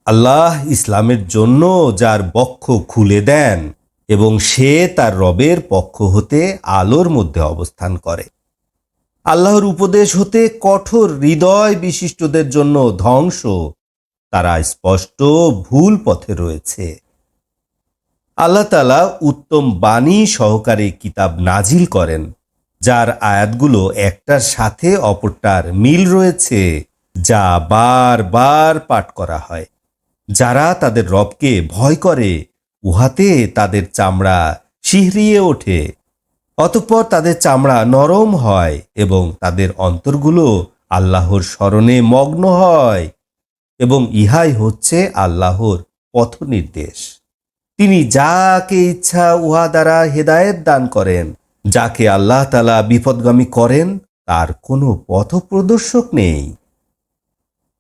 আল্লাহ ইসলামের জন্য যার বক্ষ খুলে দেন এবং সে তার রবের পক্ষ হতে আলোর মধ্যে অবস্থান করে। আল্লাহর উপদেশ হতে কঠোর হৃদয় বিশিষ্টদের জন্য ধ্বংস, তারা স্পষ্ট ভুল পথে রয়েছে। আল্লাহ তাআলা উত্তম বাণী সহকারে কিতাব নাজিল করেন, যার আয়াতগুলো একটার সাথে অপরটার মিল রয়েছে, যা বারবার পাঠ করা হয়। যারা তাদের রবকে ভয় করে উহাতে তাদের চামড়া শিহরিয়ে ওঠে, অতঃপর তাদের চামড়া নরম হয় এবং তাদের অন্তরগুলো আল্লাহর স্মরণে মগ্ন হয়, এবং ইহাই হচ্ছে আল্লাহর পথ নির্দেশ। তিনি যাকে ইচ্ছা উহা দ্বারা হেদায়েত দান করেন। যাকে আল্লাহ তাআলা বিপদগামী করেন তার কোনো পথপ্রদর্শক নেই।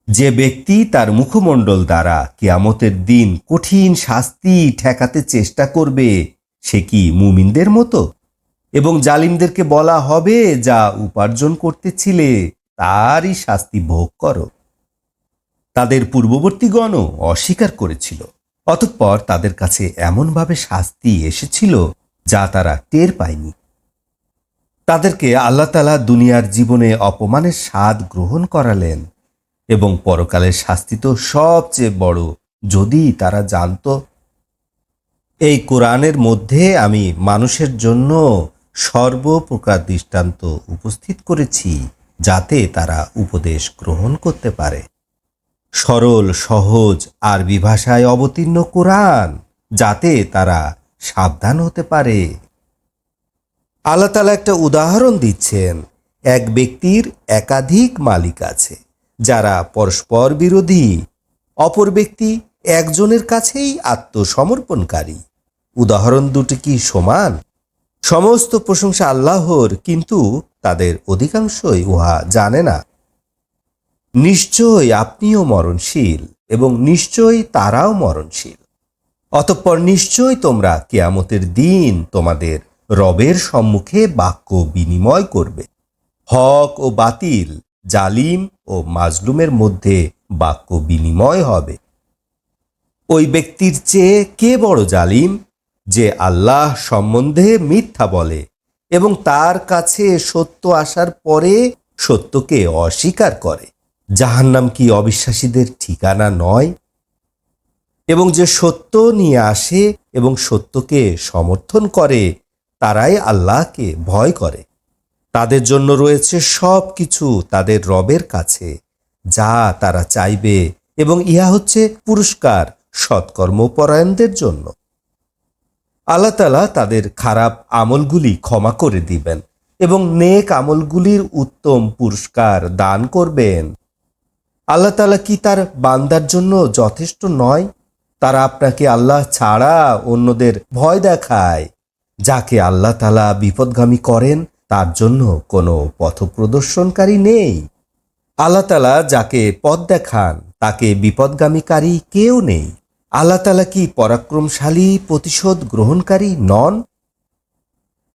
যে ব্যক্তি তার মুখমণ্ডল দ্বারা কিয়ামতের দিন কঠিন শাস্তি ঠেকাতে চেষ্টা করবে, সে কি মুমিনদের মতো? এবং জালিমদেরকে বলা হবে, যা উপার্জন করতেছিলে তারই শাস্তি ভোগ করো। তাদের পূর্ববর্তীগণও অস্বীকার করেছিল, অতঃপর তাদের কাছে এমনভাবে শাস্তি এসেছিল যা তারা টের পায়নি। তাদেরকে আল্লাহ তাআলা দুনিয়ার জীবনে অপমানের স্বাদ গ্রহণ করালেন, এবং পরকালের শাস্তি তো সবচেয়ে বড়, যদি তারা জানত। এই কোরআনের মধ্যে আমি মানুষের জন্য সর্বপ্রকার দৃষ্টান্ত উপস্থিত করেছি, যাতে তারা উপদেশ গ্রহণ করতে পারে। সরল সহজ আরবি ভাষায় অবতীর্ণ কোরআন, যাতে তারা সাবধান হতে পারে। আল্লাহ তাআলা একটা উদাহরণ দিচ্ছেন। এক ব্যক্তির একাধিক মালিক আছে, যারা পরস্পর বিরোধী। অপর ব্যক্তি একজনের কাছেই আত্মসমর্পণকারী। উদাহরণ দুটি কি সমান? সমস্ত প্রশংসা আল্লাহর, কিন্তু তাদের অধিকাংশই উহা জানে না। নিশ্চয়ই আপনিও মরণশীল এবং নিশ্চয়ই তারাও মরণশীল। অতঃপর নিশ্চয়ই তোমরা কিয়ামতের দিন তোমাদের রবের সম্মুখে বাক্য বিনিময় করবে। হক ও বাতিল, জালিম ও মাজলুমের মধ্যে বাক্য বিনিময় হবে। ওই ব্যক্তির চেয়ে কে বড় জালিম, যে আল্লাহ সম্বন্ধে মিথ্যা বলে এবং তার কাছে সত্য আসার পরে সত্যকে অস্বীকার করে? জাহান্নাম কি অবিশ্বাসীদের ঠিকানা নয়? এবং যে সত্য নিয়ে আসে এবং সত্যকে সমর্থন করে, তারাই আল্লাহকে ভয় করে। তাদের জন্য রয়েছে সব কিছু তাদের রবের কাছে, যা তারা চাইবে, এবং ইহা হচ্ছে পুরস্কার সৎকর্মপরায়ণদের জন্য। আল্লাহ তাআলা তাদের খারাপ আমলগুলি ক্ষমা করে দিবেন এবং নেক আমলগুলির উত্তম পুরস্কার দান করবেন। আল্লাহ তাআলা কি তার বান্দার জন্য যথেষ্ট নয়? তারা আপনাকে আল্লাহ ছাড়া অন্যদের ভয় দেখায়। যাকে আল্লাহ তাআলা বিপদগামী করেন তার জন্য কোনো পথপ্রদর্শনকারী নেই। আল্লাহ তাআলা যাকে পথ দেখান তাকে বিপদগামীকারী কেউ নেই। আল্লাহ তাআলা কি পরাক্রমশালী প্রতিশোধ গ্রহণকারী নন?